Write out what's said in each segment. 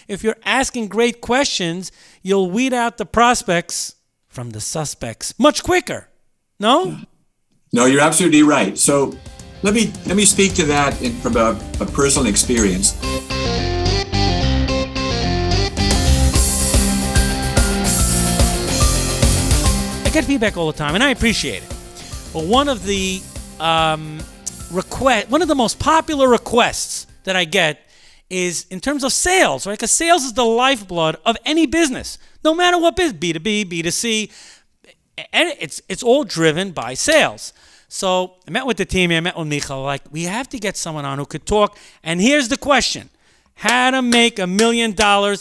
if you're asking great questions, you'll weed out the prospects from the suspects much quicker. No? No, you're absolutely right. So let me speak to that from a personal experience. I get feedback all the time, and I appreciate it. But one of the most popular requests that I get is in terms of sales, right? Because sales is the lifeblood of any business, no matter what business, B2B, B2C, and it's all driven by sales. So I met with the team, I met with Michal, like, we have to get someone on who could talk. And here's the question: how to make $1 million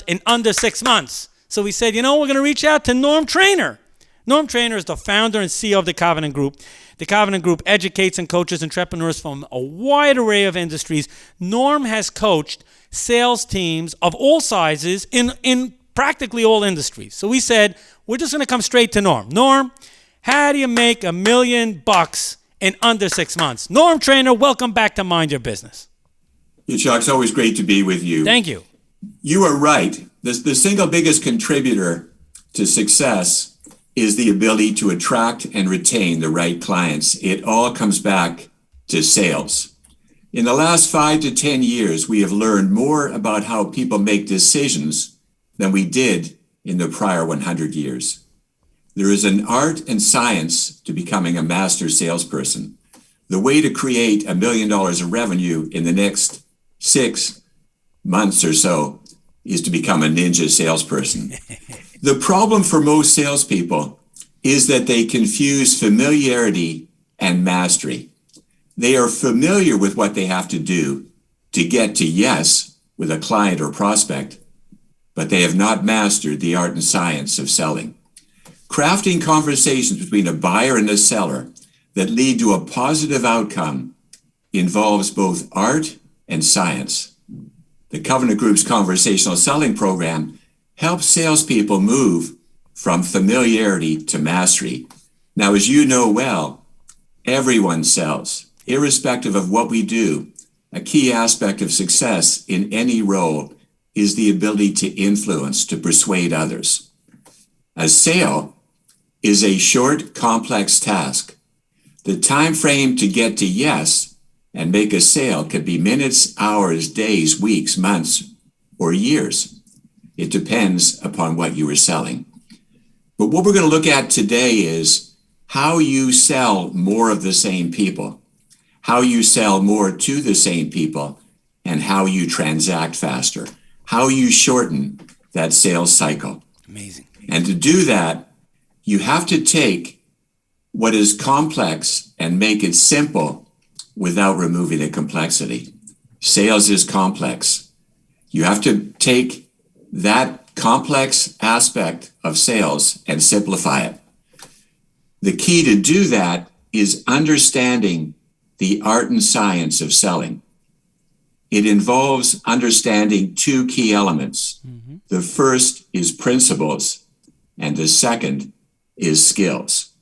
in under 6 months. So we said, we're going to reach out to Norm Trainor. Norm Trainor is the founder and CEO of the Covenant Group. The Covenant Group educates and coaches entrepreneurs from a wide array of industries. Norm has coached sales teams of all sizes in practically all industries. So we said, we're just going to come straight to Norm. Norm, how do you make $1 million in under 6 months? Norm Trainor, welcome back to Mind Your Business. Yitzchok, it's always great to be with you. Thank you. You are right. The single biggest contributor to success is the ability to attract and retain the right clients. It all comes back to sales. In the last 5 to 10 years, we have learned more about how people make decisions than we did in the prior 100 years. There is an art and science to becoming a master salesperson. The way to create $1 million of revenue in the next 6 months or so is to become a ninja salesperson. The problem for most salespeople is that they confuse familiarity and mastery. They are familiar with what they have to do to get to yes with a client or prospect, but they have not mastered the art and science of selling. Crafting conversations between a buyer and a seller that lead to a positive outcome involves both art and science. The Covenant Group's conversational selling program helps salespeople move from familiarity to mastery. Now, as you know well, everyone sells, irrespective of what we do. A key aspect of success in any role is the ability to influence, to persuade others. A sale is a short, complex task. The time frame to get to yes and make a sale could be minutes, hours, days, weeks, months, or years. It depends upon what you are selling. But what we're going to look at today is how you sell more of the same people, how you sell more to the same people, and how you transact faster, how you shorten that sales cycle. Amazing. And to do that, you have to take what is complex and make it simple without removing the complexity. Sales is complex. You have to take that complex aspect of sales and simplify it. The key to do that is understanding the art and science of selling. It involves understanding 2 key elements. Mm-hmm. The first is principles, and the second is skills.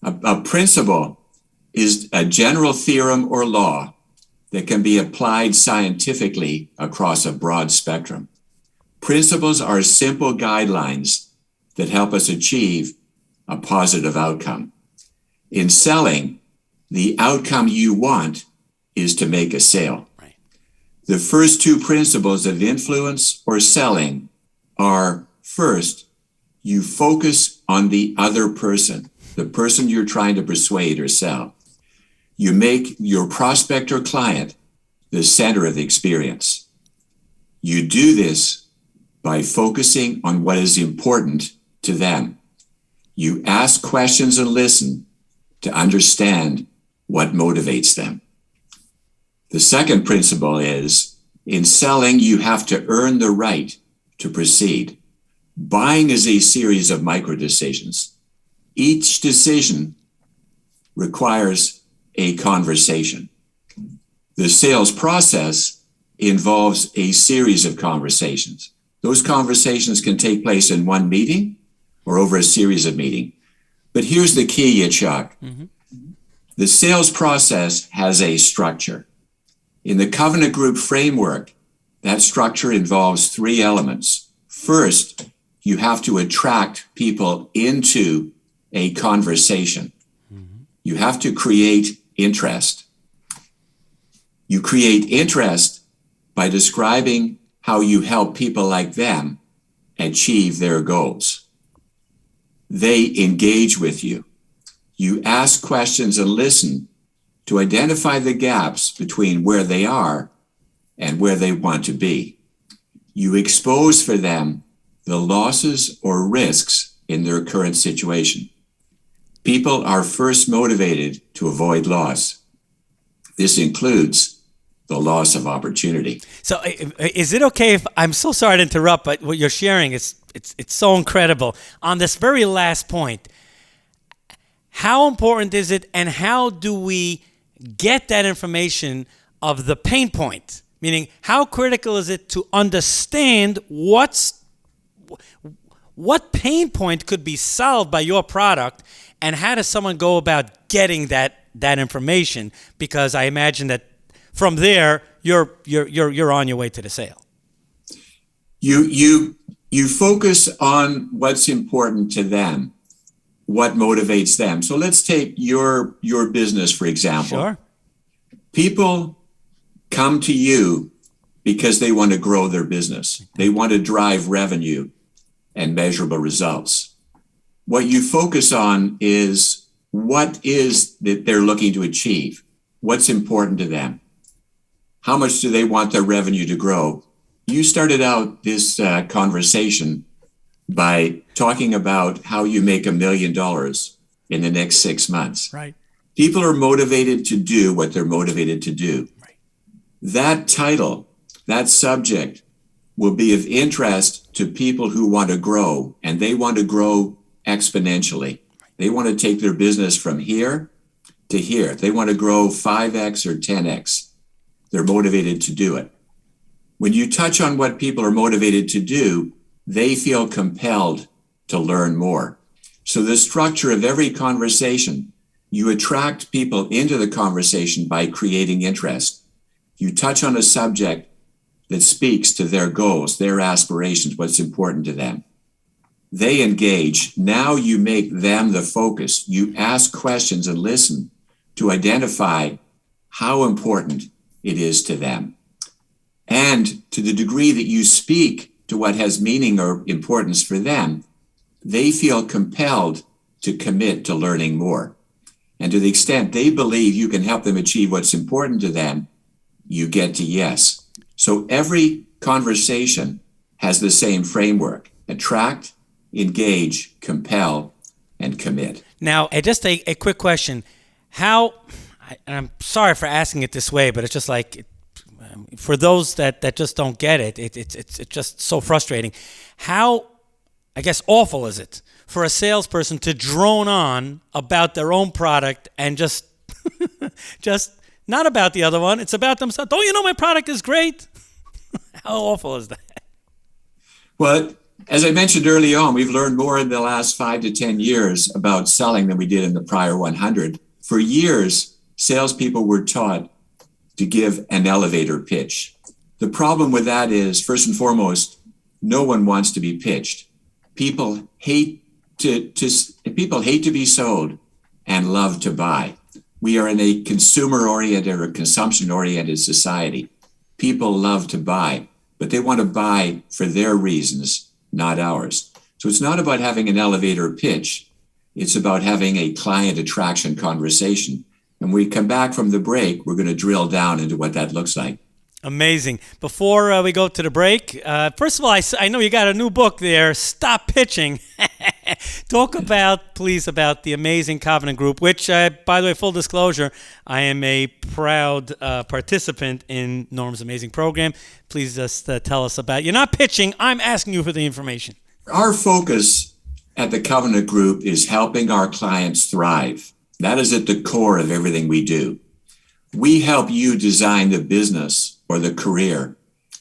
A principle is a general theorem or law that can be applied scientifically across a broad spectrum. Principles are simple guidelines that help us achieve a positive outcome. In selling, the outcome you want is to make a sale. Right. The first 2 principles of influence or selling are, first, you focus on the other person, the person you're trying to persuade or sell. You make your prospect or client the center of the experience. You do this by focusing on what is important to them. You ask questions and listen to understand what motivates them. The second principle is, in selling, you have to earn the right to proceed. Buying is a series of micro decisions. Each decision requires a conversation. The sales process involves a series of conversations. Those conversations can take place in one meeting or over a series of meetings. But here's the key, Yitzchok. Mm-hmm. The sales process has a structure. In the Covenant Group framework, That structure involves three elements. First, you have to attract people into a conversation. You have to create interest. You create interest by describing how you help people like them achieve their goals. They engage with you. You ask questions and listen to identify the gaps between where they are and where they want to be. You expose for them the losses or risks in their current situation. People are first motivated to avoid loss. This includes the loss of opportunity. So is it okay if, I'm so sorry to interrupt, but what you're sharing is it's so incredible. On this very last point, how important is it and how do we get that information of the pain point? Meaning, how critical is it to understand what pain point could be solved by your product, and how does someone go about getting that information? Because I imagine that from there, you're on your way to the sale. You focus on what's important to them, what motivates them. So let's take your business, for example. Sure. People come to you because they want to grow their business. They want to drive revenue and measurable results. What you focus on is what is that they're looking to achieve, what's important to them, how much do they want their revenue to grow. You started out this conversation by talking about how you make $1 million in the next 6 months. Right. People are motivated to do what they're motivated to do. Right. That title, that subject will be of interest to people who want to grow, and they want to grow exponentially. They want to take their business from here to here. They want to grow 5x or 10x. They're motivated to do it. When you touch on what people are motivated to do, they feel compelled to learn more. So the structure of every conversation, you attract people into the conversation by creating interest. You touch on a subject that speaks to their goals, their aspirations, what's important to them. They engage. Now you make them the focus. You ask questions and listen to identify how important it is to them. And to the degree that you speak to what has meaning or importance for them, they feel compelled to commit to learning more. And to the extent they believe you can help them achieve what's important to them, you get to yes. So every conversation has the same framework: attract, engage, compel, and commit. Now, just a quick question. How, and I'm sorry for asking it this way, but it's just like, for those that just don't get it, it's just so frustrating. How, I guess, awful is it for a salesperson to drone on about their own product and just not about the other one, it's about themselves. Don't you know my product is great? How awful is that? Well, as I mentioned early on, we've learned more in the last 5 to 10 years about selling than we did in the prior 100. For years, salespeople were taught to give an elevator pitch. The problem with that is, first and foremost, no one wants to be pitched. People hate to be sold and love to buy. We are in a consumer-oriented or consumption-oriented society. People love to buy, but they want to buy for their reasons, not ours. So it's not about having an elevator pitch. It's about having a client attraction conversation. And when we come back from the break, we're going to drill down into what that looks like. Amazing. Before we go to the break, first of all, I know you got a new book there, Stop Pitching. Talk please, about the amazing Covenant Group, which, by the way, full disclosure, I am a proud participant in Norm's amazing program. Please just tell us about it. You're not pitching. I'm asking you for the information. Our focus at the Covenant Group is helping our clients thrive. That is at the core of everything we do. We help you design the business or the career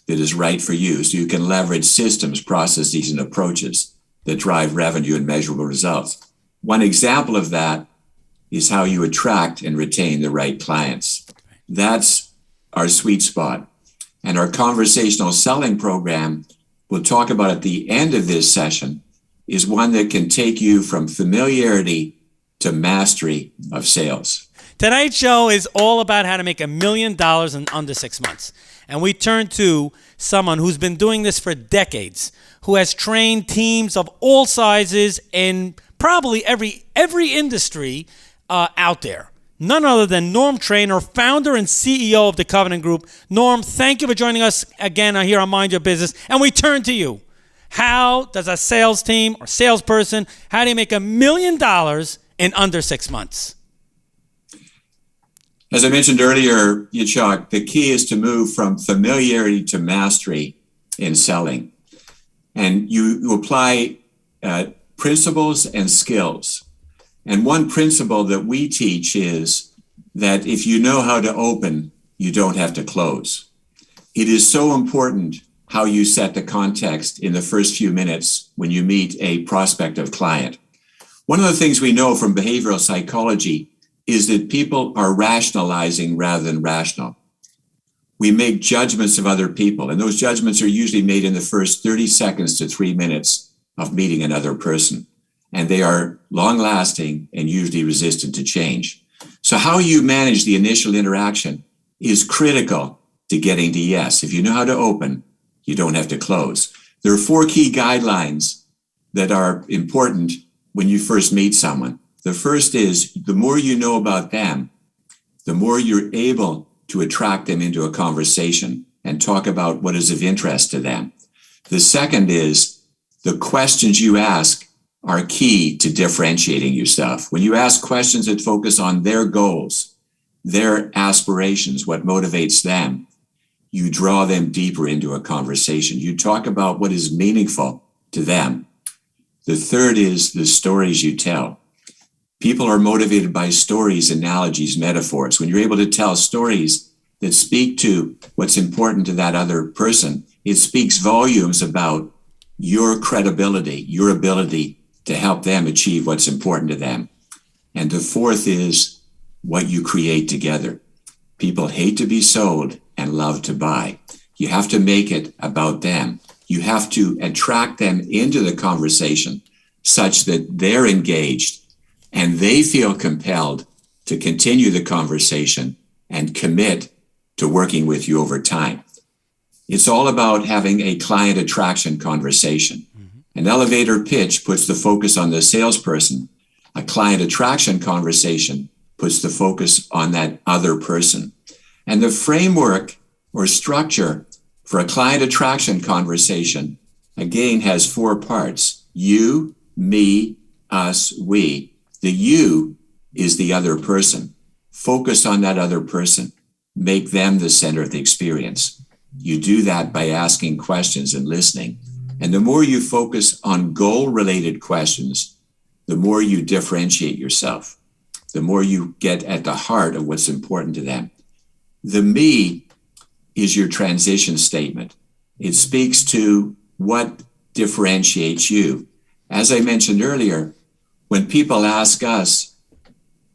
that is right for you so you can leverage systems, processes, and approaches that drive revenue and measurable results. One example of that is how you attract and retain the right clients. That's our sweet spot. And our conversational selling program, we'll talk about at the end of this session, is one that can take you from familiarity to mastery of sales. Tonight's show is all about how to make $1 million in under 6 months. And we turn to someone who's been doing this for decades, who has trained teams of all sizes in probably every industry out there. None other than Norm Trainor, founder and CEO of the Covenant Group. Norm, thank you for joining us again here on Mind Your Business. And we turn to you. How does a sales team or salesperson, how do you make $1 million in under 6 months? As I mentioned earlier, Yitzchok, the key is to move from familiarity to mastery in selling. And you apply principles and skills. And one principle that we teach is that if you know how to open, you don't have to close. It is so important how you set the context in the first few minutes when you meet a prospective client. One of the things we know from behavioral psychology is that people are rationalizing rather than rational. We make judgments of other people, and those judgments are usually made in the first 30 seconds to 3 minutes of meeting another person. And they are long-lasting and usually resistant to change. So how you manage the initial interaction is critical to getting to yes. If you know how to open, you don't have to close. There are 4 key guidelines that are important when you first meet someone. The first is the more you know about them, the more you're able to attract them into a conversation and talk about what is of interest to them. The second is the questions you ask are key to differentiating yourself. When you ask questions that focus on their goals, their aspirations, what motivates them, you draw them deeper into a conversation. You talk about what is meaningful to them. The third is the stories you tell. People are motivated by stories, analogies, metaphors. When you're able to tell stories that speak to what's important to that other person, it speaks volumes about your credibility, your ability to help them achieve what's important to them. And the fourth is what you create together. People hate to be sold and love to buy. You have to make it about them. You have to attract them into the conversation such that they're engaged and they feel compelled to continue the conversation and commit to working with you over time. It's all about having a client attraction conversation. An elevator pitch puts the focus on the salesperson. A client attraction conversation puts the focus on that other person. And the framework or structure for a client attraction conversation, again, has 4 parts. You, me, us, we. The you is the other person. Focus on that other person. Make them the center of the experience. You do that by asking questions and listening. And the more you focus on goal-related questions, the more you differentiate yourself, the more you get at the heart of what's important to them. The me is your transition statement. It speaks to what differentiates you. As I mentioned earlier, when people ask us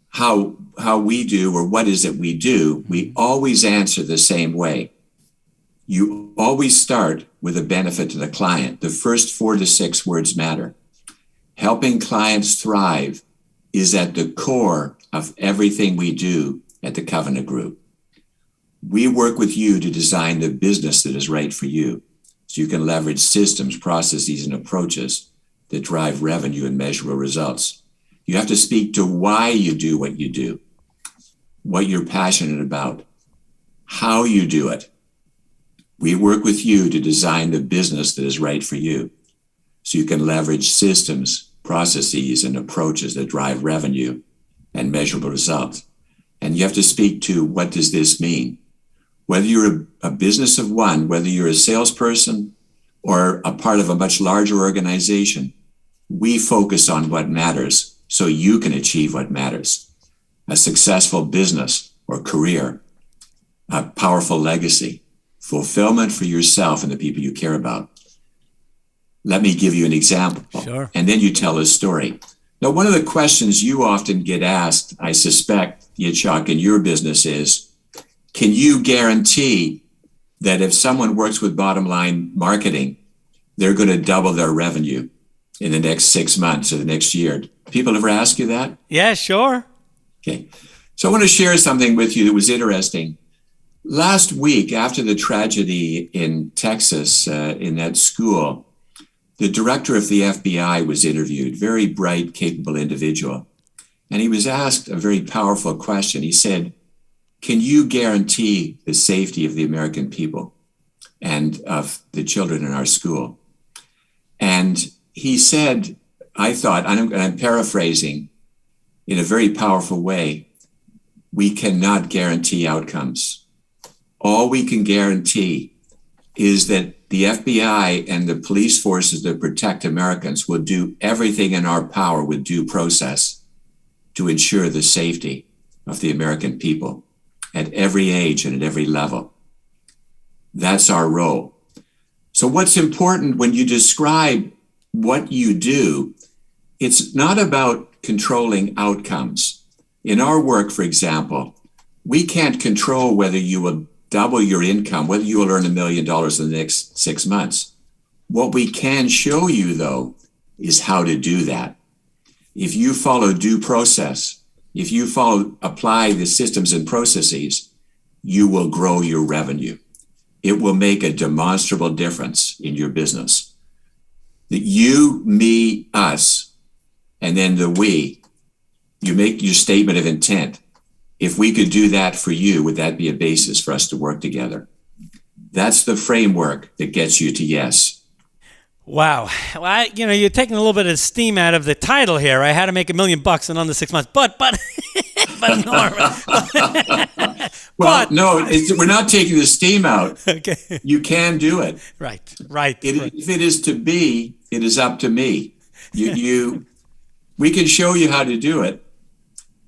how we do or what is it we do, we always answer the same way. You always start with a benefit to the client. The first 4 to 6 words matter. Helping clients thrive is at the core of everything we do at the Covenant Group. We work with you to design the business that is right for you, so you can leverage systems, processes, and approaches that drive revenue and measurable results. You have to speak to why you do what you do, what you're passionate about, how you do it. We work with you to design the business that is right for you, so you can leverage systems, processes, and approaches that drive revenue and measurable results. And you have to speak to what does this mean? Whether you're a business of one, whether you're a salesperson or a part of a much larger organization, we focus on what matters so you can achieve what matters. A successful business or career, a powerful legacy, fulfillment for yourself and the people you care about. Let me give you an example. Sure. And then you tell a story. Now, one of the questions you often get asked, I suspect, Yitzchok, in your business is, can you guarantee that if someone works with bottom line marketing, they're going to double their revenue in the next 6 months or the next year. People ever ask you that? Yeah, sure. Okay. So I want to share something with you that was interesting. Last week, after the tragedy in Texas, in that school, the director of the FBI was interviewed, very bright, capable individual. And he was asked a very powerful question. He said, can you guarantee the safety of the American people and of the children in our school? And he said, I thought, and I'm paraphrasing in a very powerful way, we cannot guarantee outcomes. All we can guarantee is that the FBI and the police forces that protect Americans will do everything in our power with due process to ensure the safety of the American people at every age and at every level. That's our role. So what's important when you describe what you do, it's not about controlling outcomes. In our work, for example, we can't control whether you will double your income, whether you will earn $1 million in the next 6 months. What we can show you, though, is how to do that. If you follow due process, if you apply the systems and processes, you will grow your revenue. It will make a demonstrable difference in your business. That you, me, us, and then the we, you make your statement of intent. If we could do that for you, would that be a basis for us to work together? That's the framework that gets you to yes. Wow. Well, you're taking a little bit of steam out of the title here. I had to make $1 million in under 6 months. But Norm. Well, no, we're not taking the steam out. Okay. You can do it. Right. If it is to be, it is up to me. We can show you how to do it.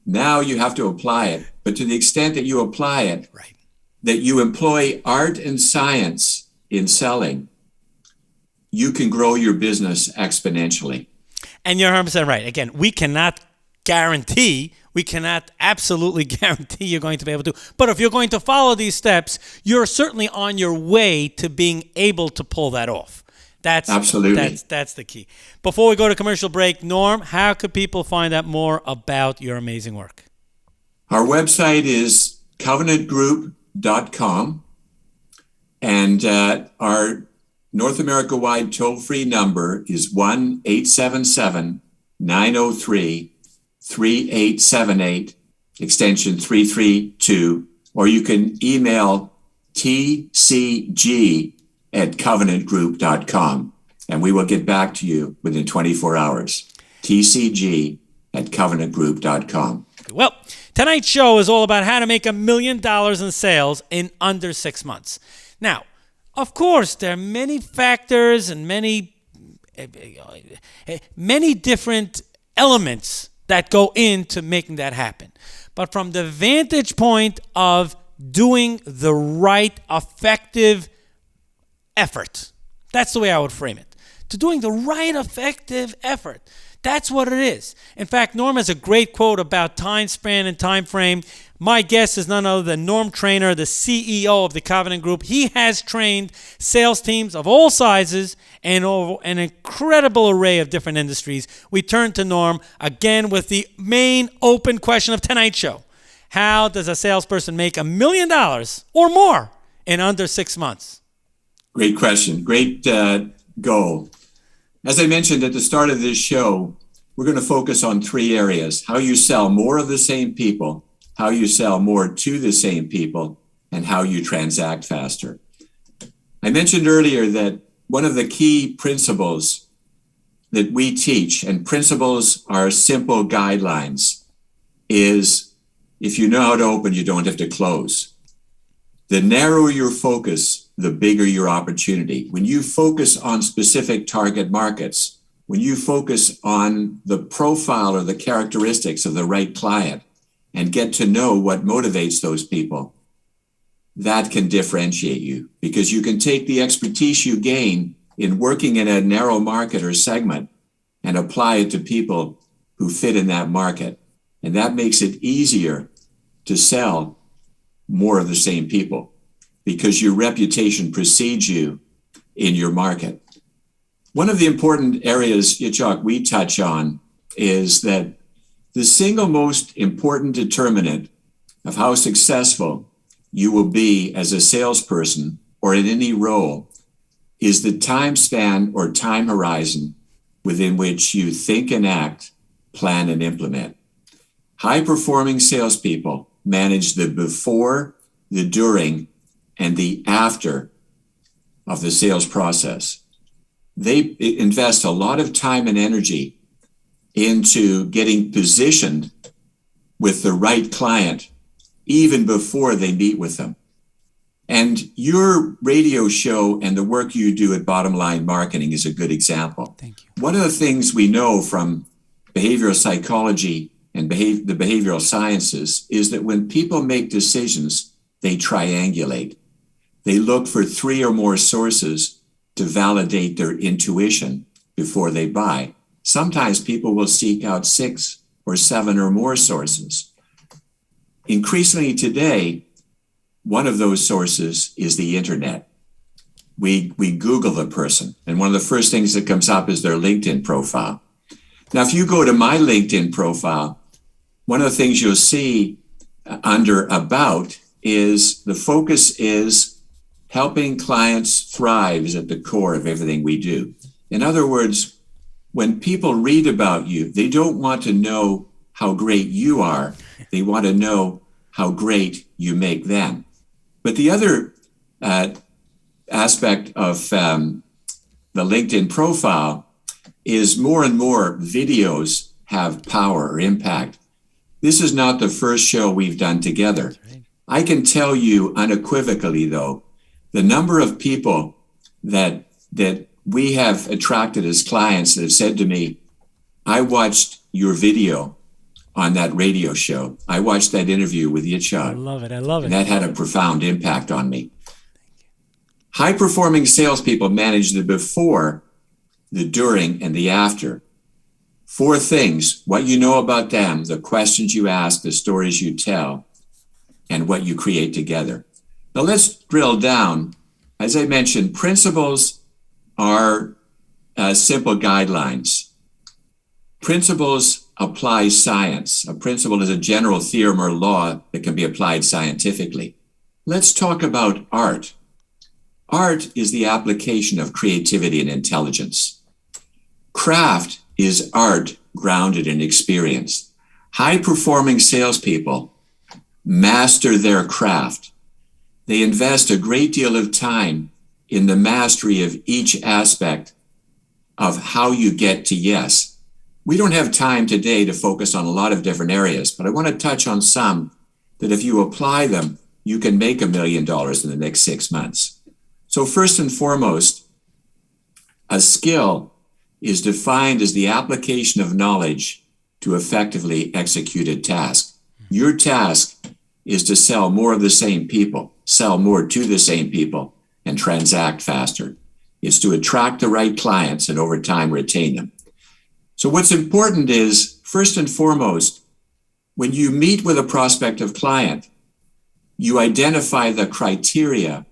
Now you have to apply it. But to the extent that you apply it, right, that you employ art and science in selling, you can grow your business exponentially. And you're 100% right. Again, we cannot absolutely guarantee you're going to be able to. But if you're going to follow these steps, you're certainly on your way to being able to pull that off. Absolutely. That's the key. Before we go to commercial break, Norm, how could people find out more about your amazing work? Our website is covenantgroup.com, and our North America-wide toll-free number is 1-877-903-3878, extension 332, or you can email tcg@covenantgroup.com, and we will get back to you within 24 hours. tcg@covenantgroup.com. Well, tonight's show is all about how to make $1 million in sales in under 6 months. Now, of course, there are many factors and many different elements that go into making that happen. But from the vantage point of doing the right, effective effort, that's the way I would frame it. To doing the right, effective effort. That's what it is. In fact, Norm has a great quote about time span and time frame. My guest is none other than Norm Trainor, the CEO of the Covenant Group. He has trained sales teams of all sizes and over an incredible array of different industries. We turn to Norm again with the main open question of tonight's show. How does a salesperson make $1 million or more in under 6 months? Great question. Great goal. As I mentioned at the start of this show, we're going to focus on 3 areas: how you sell more of the same people, how you sell more to the same people, and how you transact faster. I mentioned earlier that one of the key principles that we teach, and principles are simple guidelines, is if you know how to open, you don't have to close. The narrower your focus, the bigger your opportunity. When you focus on specific target markets, when you focus on the profile or the characteristics of the right client and get to know what motivates those people, that can differentiate you, because you can take the expertise you gain in working in a narrow market or segment and apply it to people who fit in that market. And that makes it easier to sell more of the same people. because your reputation precedes you in your market. One of the important areas, Yitzchok, we touch on is that the single most important determinant of how successful you will be as a salesperson or in any role is the time span or time horizon within which you think and act, plan and implement. High-performing salespeople manage the before, the during, and the after of the sales process. They invest a lot of time and energy into getting positioned with the right client even before they meet with them. And your radio show and the work you do at Bottom Line Marketing is a good example. Thank you. One of the things we know from behavioral psychology and the behavioral sciences is that when people make decisions, they triangulate. They look for 3 or more sources to validate their intuition before they buy. Sometimes people will seek out 6 or 7 or more sources. Increasingly today, one of those sources is the internet. We Google the person, and one of the first things that comes up is their LinkedIn profile. Now, if you go to my LinkedIn profile, one of the things you'll see under About is the focus is helping clients thrive is at the core of everything we do. In other words, when people read about you, they don't want to know how great you are. They want to know how great you make them. But the other aspect of the LinkedIn profile is more and more videos have power or impact. This is not the first show we've done together. Right. I can tell you unequivocally, though, the number of people that we have attracted as clients that have said to me, I watched your video on that radio show. I watched that interview with Yitzchok. I love it. I love it. And that had a profound impact on me. High-performing salespeople manage the before, the during, and the after. 4 things: what you know about them, the questions you ask, the stories you tell, and what you create together. Now let's drill down. As I mentioned, principles are simple guidelines. Principles apply science. A principle is a general theorem or law that can be applied scientifically. Let's talk about art. Art is the application of creativity and intelligence. Craft is art grounded in experience. High-performing salespeople master their craft. They invest a great deal of time in the mastery of each aspect of how you get to yes. We don't have time today to focus on a lot of different areas, but I want to touch on some that if you apply them, you can make $1 million in the next 6 months. So first and foremost, a skill is defined as the application of knowledge to effectively execute a task. Your task is to sell more of the same people, sell more to the same people, and transact faster. It's to attract the right clients and over time retain them. So what's important is, first and foremost, when you meet with a prospective client, you identify the criteria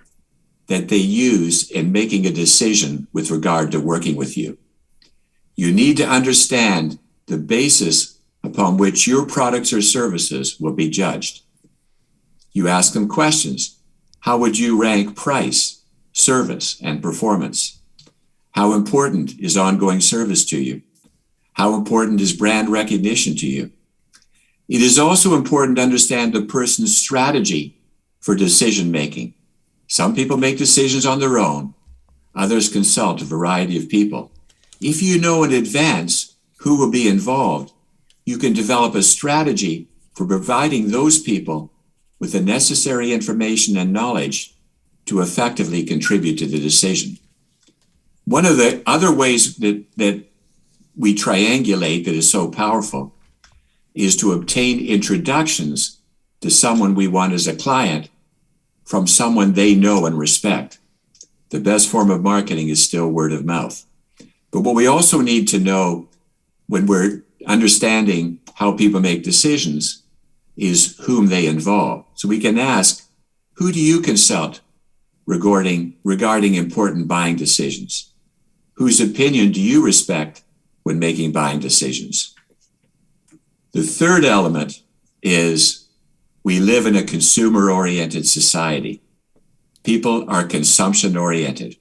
that they use in making a decision with regard to working with you. You need to understand the basis upon which your products or services will be judged. You ask them questions. How would you rank price, service, and performance? How important is ongoing service to you? How important is brand recognition to you? It is also important to understand the person's strategy for decision making. Some people make decisions on their own. Others consult a variety of people. If you know in advance who will be involved, you can develop a strategy for providing those people with the necessary information and knowledge to effectively contribute to the decision. One of the other ways that we triangulate that is so powerful is to obtain introductions to someone we want as a client from someone they know and respect. The best form of marketing is still word of mouth. But what we also need to know when we're understanding how people make decisions is whom they involve. So we can ask, who do you consult regarding important buying decisions? Whose opinion do you respect when making buying decisions? The third element is we live in a consumer-oriented society. People are consumption-oriented.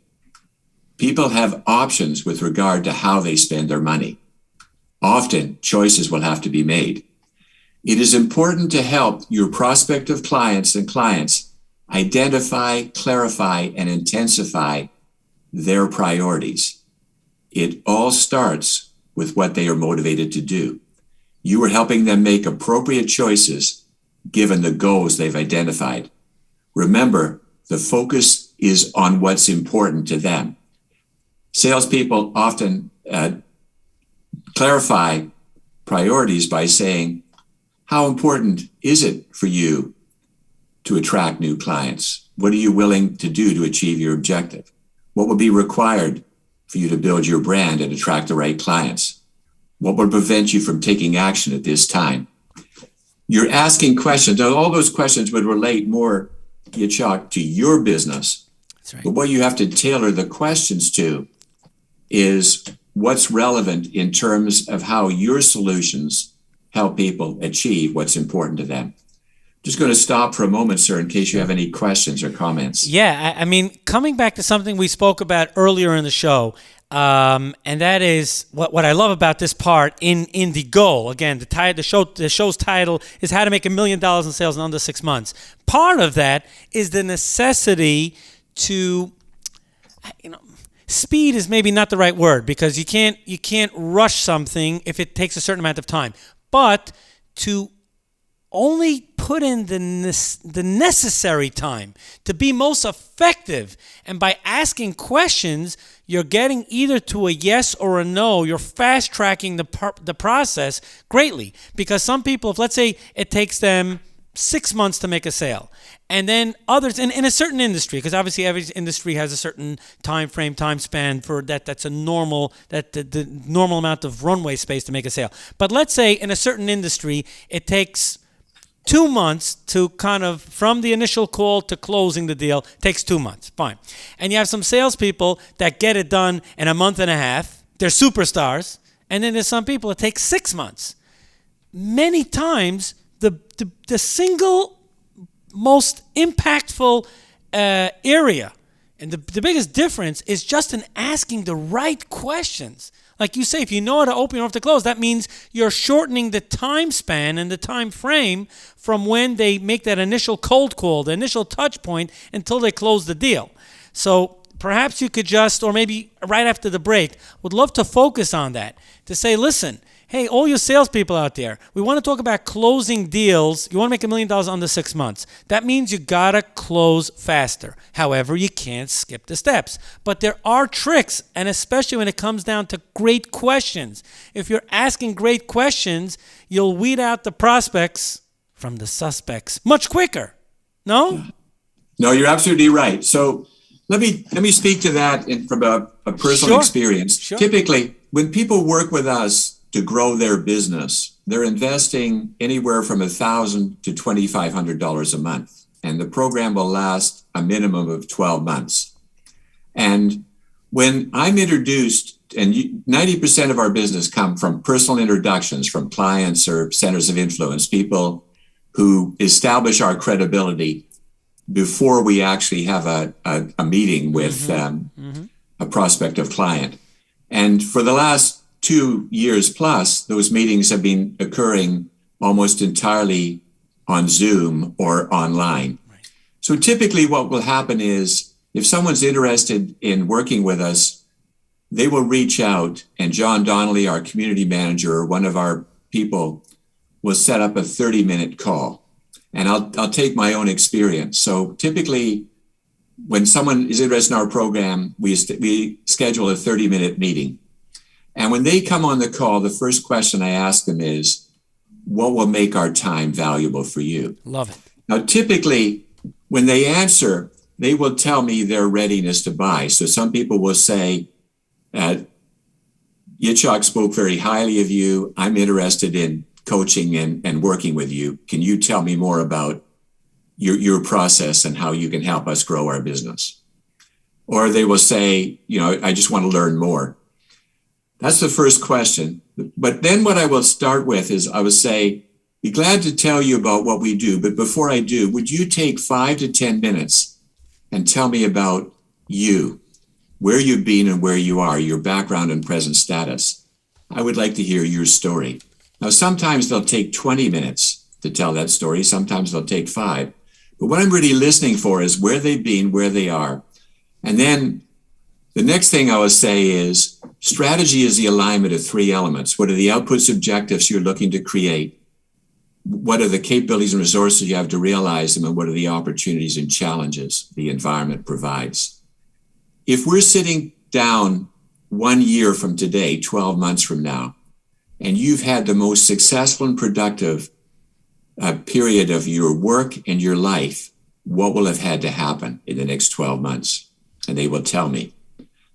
People have options with regard to how they spend their money. Often, choices will have to be made. It is important to help your prospective clients identify, clarify, and intensify their priorities. It all starts with what they are motivated to do. You are helping them make appropriate choices given the goals they've identified. Remember, the focus is on what's important to them. Salespeople often clarify priorities by saying, how important is it for you to attract new clients? What are you willing to do to achieve your objective? What will be required for you to build your brand and attract the right clients? What will prevent you from taking action at this time? You're asking questions. Now, all those questions would relate more, Yitzchok, to your business. That's right. But what you have to tailor the questions to is what's relevant in terms of how your solutions help people achieve what's important to them. Just going to stop for a moment, sir, in case you have any questions or comments. Yeah, I mean, coming back to something we spoke about earlier in the show, and that is what I love about this part in the goal. Again, the show's title is How to Make $1 Million in Sales in Under 6 Months. Part of that is the necessity to, speed is maybe not the right word, because you can't rush something if it takes a certain amount of time, but to only put in the necessary time to be most effective. And by asking questions, you're getting either to a yes or a no. You're fast tracking the process greatly, because some people, if let's say it takes them 6 months to make a sale, and then others in a certain industry, because obviously every industry has a certain time frame, time span for that. That's a normal, the normal amount of runway space to make a sale. But let's say in a certain industry, it takes 2 months to kind of, from the initial call to closing the deal, takes 2 months. Fine. And you have some salespeople that get it done in a month and a half. They're superstars. And then there's some people that take 6 months. Many times, the single most impactful area and the biggest difference is just in asking the right questions. Like you say, if you know how to open or have to close, that means you're shortening the time span and the time frame from when they make that initial cold call, the initial touch point, until they close the deal. So perhaps you could just, or maybe right after the break, would love to focus on that, to say, listen, hey, all your salespeople out there, we want to talk about closing deals. You want to make $1 million under 6 months. That means you got to close faster. However, you can't skip the steps. But there are tricks, and especially when it comes down to great questions. If you're asking great questions, you'll weed out the prospects from the suspects much quicker. No? No, you're absolutely right. So let me speak to that from a personal experience. Sure. Typically, when people work with us to grow their business, they're investing anywhere from $1,000 to $2,500 a month. And the program will last a minimum of 12 months. And when I'm introduced, and 90% of our business come from personal introductions from clients or centers of influence, people who establish our credibility before we actually have a meeting with a prospective client. And for the last 2 years plus, those meetings have been occurring almost entirely on Zoom or online. Right. So typically what will happen is if someone's interested in working with us, they will reach out, and John Donnelly, our community manager, or one of our people, will set up a 30-minute call. And I'll take my own experience. So typically when someone is interested in our program, we schedule a 30-minute meeting. And when they come on the call, the first question I ask them is, what will make our time valuable for you? Love it. Now, typically, when they answer, they will tell me their readiness to buy. So some people will say, Yitzchok spoke very highly of you. I'm interested in coaching and working with you. Can you tell me more about your process and how you can help us grow our business. Or they will say, I just want to learn more. That's the first question. But then what I will start with is I will say, be glad to tell you about what we do. But before I do, would you take 5 to 10 minutes and tell me about you, where you've been and where you are, your background and present status? I would like to hear your story. Now, sometimes they'll take 20 minutes to tell that story. Sometimes they'll take 5. But what I'm really listening for is where they've been, where they are. And then the next thing I will say is strategy is the alignment of 3 elements. What are the outputs, objectives you're looking to create? What are the capabilities and resources you have to realize them? And what are the opportunities and challenges the environment provides? If we're sitting down 1 year from today, 12 months from now, and you've had the most successful and productive period of your work and your life, what will have had to happen in the next 12 months? And they will tell me.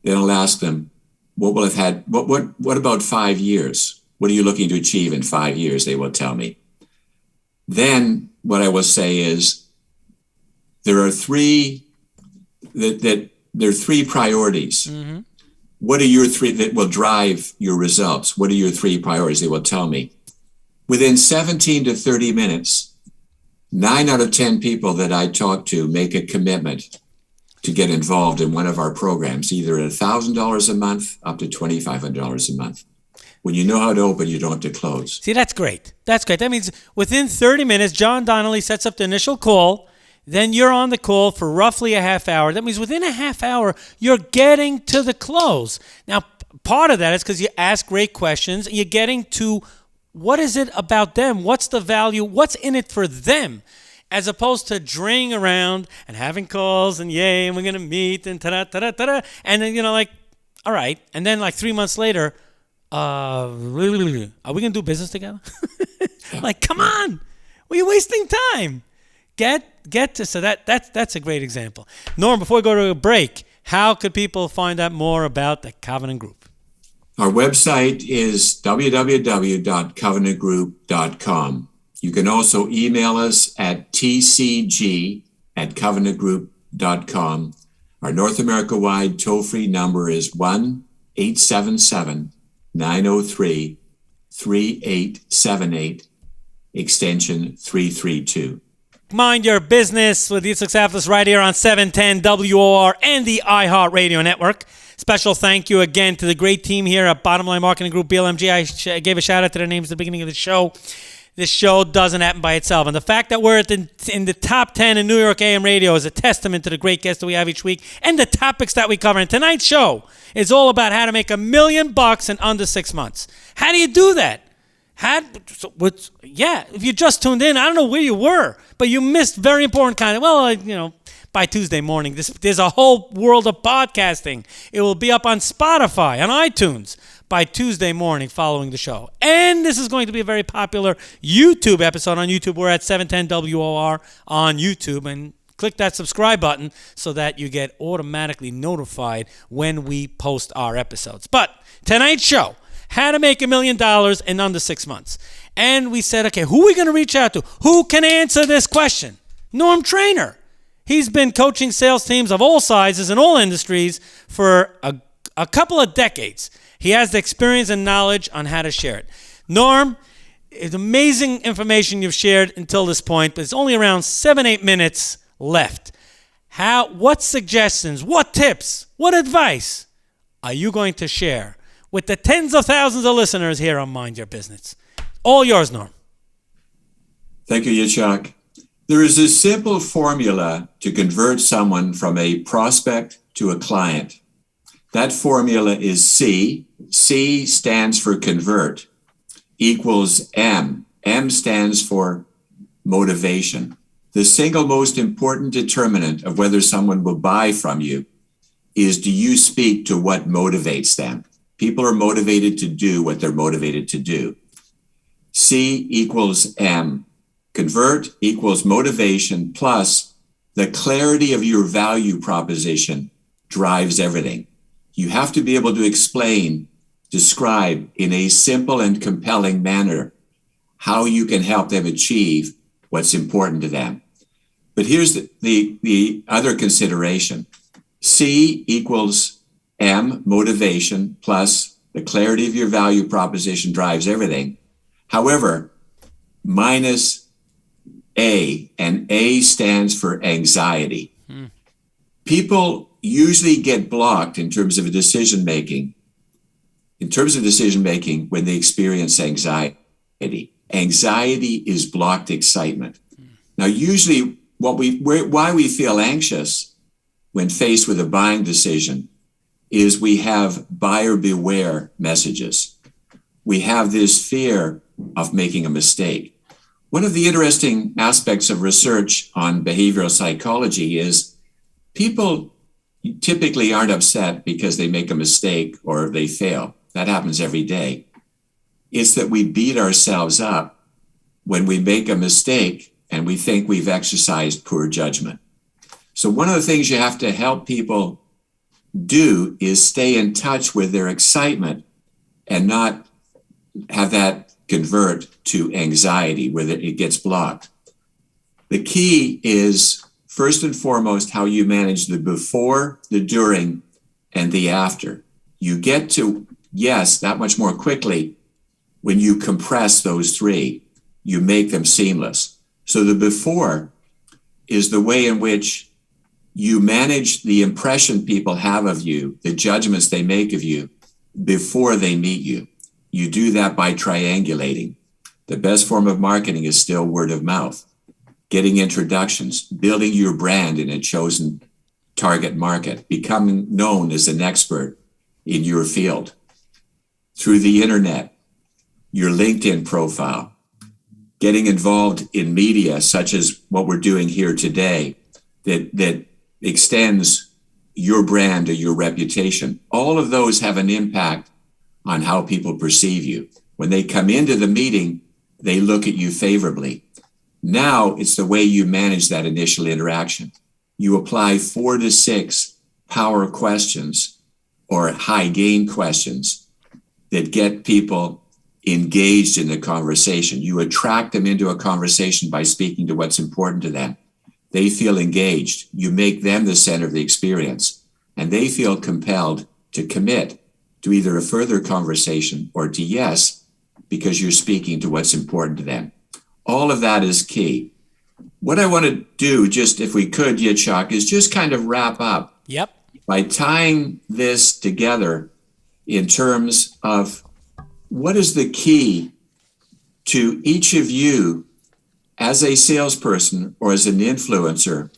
Then I'll ask them, what will have had, what about 5 years? What are you looking to achieve in 5 years? They will tell me. Then what I will say is there are 3 there are 3 priorities. Mm-hmm. What are your 3 that will drive your results? What are your 3 priorities? They will tell me. Within 17 to 30 minutes, 9 out of 10 people that I talk to make a commitment to get involved in one of our programs, either at $1,000 a month up to $2,500 a month. When you know how to open, you don't have to close. See, that's great. That's great. That means within 30 minutes, John Donnelly sets up the initial call. Then you're on the call for roughly a half hour. That means within a half hour, you're getting to the close. Now, part of that is because you ask great questions. And you're getting to what is it about them? What's the value? What's in it for them? As opposed to draying around and having calls and yay, and we're going to meet and ta-da, ta-da, ta-da. And then, all right. And then 3 months later, are we going to do business together? Come on. Well, you're wasting time. Get to, so that's a great example. Norm, before we go to a break, how could people find out more about the Covenant Group? Our website is www.covenantgroup.com. You can also email us at tcg@covenantgroup.com. Our North America-wide toll-free number is 1-877-903-3878, extension 332. Mind Your Business with Yitzchok Saftlas right here on 710 WOR and the iHeartRadio network. Special thank you again to the great team here at Bottom Line Marketing Group, BLMG. I gave a shout out to their names at the beginning of the show. This show doesn't happen by itself. And the fact that we're in the top 10 in New York AM radio is a testament to the great guests that we have each week and the topics that we cover. And tonight's show is all about how to make $1 million in under 6 months. How do you do that? If you just tuned in, I don't know where you were, but you missed very important by Tuesday morning. There's a whole world of podcasting. It will be up on Spotify, on iTunes, by Tuesday morning following the show. And this is going to be a very popular YouTube episode on YouTube. We're at 710 WOR on YouTube, and click that subscribe button so that you get automatically notified when we post our episodes. But tonight's show, how to make $1 million in under 6 months. And we said, okay, who are we going to reach out to? Who can answer this question? Norm Trainor. He's been coaching sales teams of all sizes in all industries for a couple of decades. He has the experience and knowledge on how to share it. Norm, it's amazing information you've shared until this point, but it's only around 7-8 minutes left. What suggestions, what tips, what advice are you going to share with the tens of thousands of listeners here on Mind Your Business? All yours, Norm. Thank you, Yitzchok. There is a simple formula to convert someone from a prospect to a client. That formula is C. C stands for convert, equals M. M stands for motivation. The single most important determinant of whether someone will buy from you is, do you speak to what motivates them? People are motivated to do what they're motivated to do. C equals M. Convert equals motivation plus the clarity of your value proposition drives everything. You have to be able to explain, describe in a simple and compelling manner how you can help them achieve what's important to them. But here's the other consideration. C equals M, motivation, plus the clarity of your value proposition drives everything. However, minus A, and A stands for anxiety. People usually get blocked in terms of decision making when they experience anxiety. Anxiety is blocked excitement. Now, usually why we feel anxious when faced with a buying decision is we have buyer beware messages. We have this fear of making a mistake. One of the interesting aspects of research on behavioral psychology is people typically aren't upset because they make a mistake or they fail. That happens every day. It's that we beat ourselves up when we make a mistake and we think we've exercised poor judgment. So one of the things you have to help people do is stay in touch with their excitement and not have that convert to anxiety where it gets blocked. The key is, first and foremost, how you manage the before, the during, and the after. You get to yes that much more quickly when you compress those three. You make them seamless. So the before is the way in which you manage the impression people have of you, the judgments they make of you before they meet you. You do that by triangulating. The best form of marketing is still word of mouth, getting introductions, building your brand in a chosen target market, becoming known as an expert in your field. Through the internet, your LinkedIn profile, getting involved in media such as what we're doing here today that extends your brand or your reputation. All of those have an impact on how people perceive you. When they come into the meeting, they look at you favorably. Now it's the way you manage that initial interaction. You apply 4 to 6 power questions or high gain questions that get people engaged in the conversation. You attract them into a conversation by speaking to what's important to them. They feel engaged. You make them the center of the experience, and they feel compelled to commit to either a further conversation or to yes, because you're speaking to what's important to them. All of that is key. What I want to do, just if we could, Yitzchok, is just kind of wrap up. Yep. By tying this together in terms of what is the key to each of you as a salesperson or as an influencer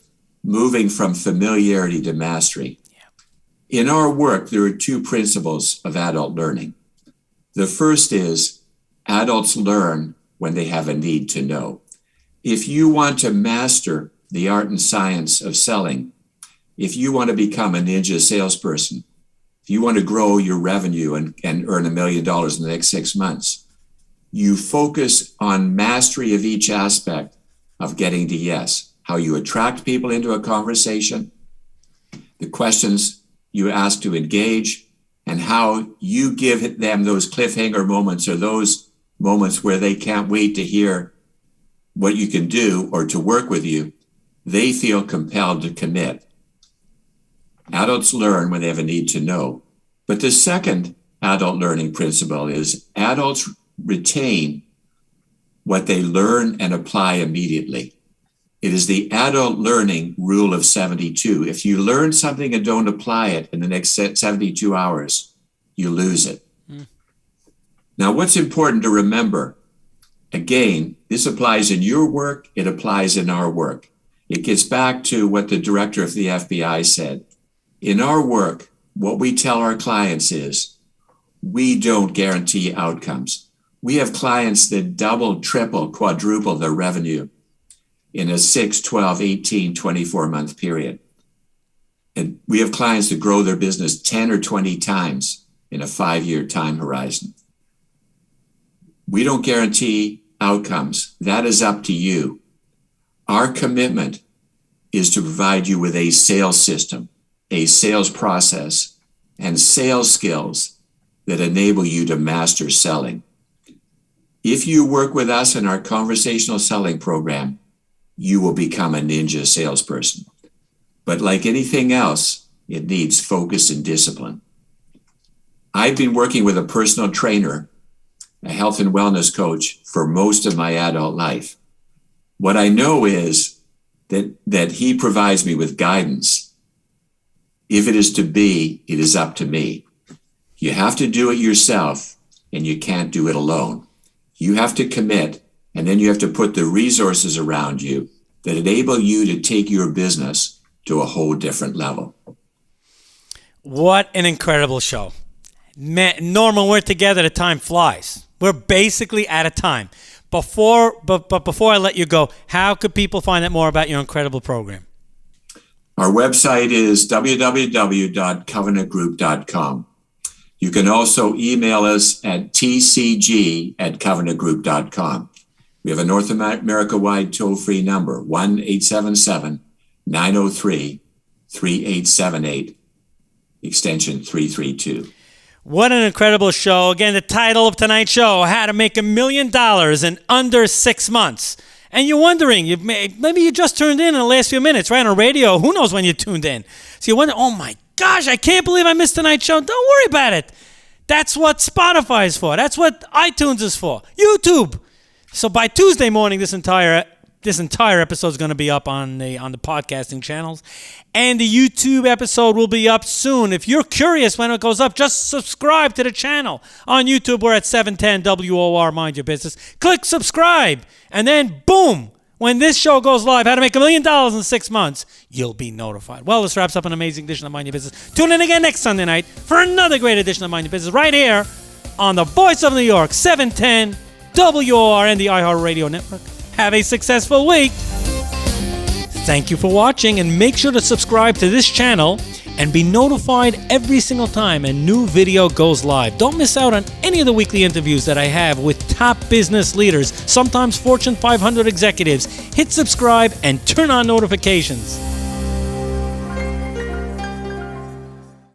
moving from familiarity to mastery. In our work, there are 2 principles of adult learning. The first is adults learn when they have a need to know. If you want to master the art and science of selling, if you want to become a ninja salesperson, if you want to grow your revenue and earn $1 million in the next 6 months, you focus on mastery of each aspect of getting to yes. How you attract people into a conversation, the questions you ask to engage, and how you give them those cliffhanger moments or those moments where they can't wait to hear what you can do or to work with you. They feel compelled to commit. Adults learn when they have a need to know. But the second adult learning principle is adults retain what they learn and apply immediately. It is the adult learning rule of 72. If you learn something and don't apply it in the next 72 hours, you lose it. Now, what's important to remember, again, this applies in your work, it applies in our work. It gets back to what the director of the FBI said. In our work, what we tell our clients is, we don't guarantee outcomes. We have clients that double, triple, quadruple their revenue in a 6, 12, 18, 24-month period. And we have clients that grow their business 10 or 20 times in a 5-year time horizon. We don't guarantee outcomes. That is up to you. Our commitment is to provide you with a sales system, a sales process, and sales skills that enable you to master selling. If you work with us in our conversational selling program, you will become a ninja salesperson. But like anything else, it needs focus and discipline. I've been working with a personal trainer, a health and wellness coach, for most of my adult life. What I know is that he provides me with guidance. If it is to be, it is up to me. You have to do it yourself, and you can't do it alone. You have to commit, and then you have to put the resources around you that enable you to take your business to a whole different level. What an incredible show. Man, Norman, we're together, the time flies. We're basically out of time. Before I let you go, how could people find out more about your incredible program? Our website is www.covenantgroup.com. You can also email us at tcg@covenantgroup.com. We have a North America-wide toll-free number, 1-877-903-3878, extension 332. What an incredible show. Again, the title of tonight's show, How to Make $1 Million in Under 6 Months. And you're wondering, maybe you just tuned in the last few minutes, right, on radio. Who knows when you tuned in? So you wonder, oh my gosh, I can't believe I missed tonight's show. Don't worry about it. That's what Spotify is for. That's what iTunes is for. YouTube. So by Tuesday morning, this entire episode is going to be up on the podcasting channels, and the YouTube episode will be up soon. If you're curious when it goes up, just subscribe to the channel on YouTube. We're at 710 WOR, Mind Your Business. Click subscribe, and then boom, when this show goes live, How to Make $1 Million in 6 months, you'll be notified. Well, this wraps up an amazing edition of Mind Your Business. Tune in again next Sunday night for another great edition of Mind Your Business right here on the Voice of New York, 710 WOR and the iHeartRadio network. Have a successful week. Thank you for watching, and make sure to subscribe to this channel and be notified every single time a new video goes live. Don't miss out on any of the weekly interviews that I have with top business leaders, sometimes Fortune 500 executives. Hit subscribe and turn on notifications.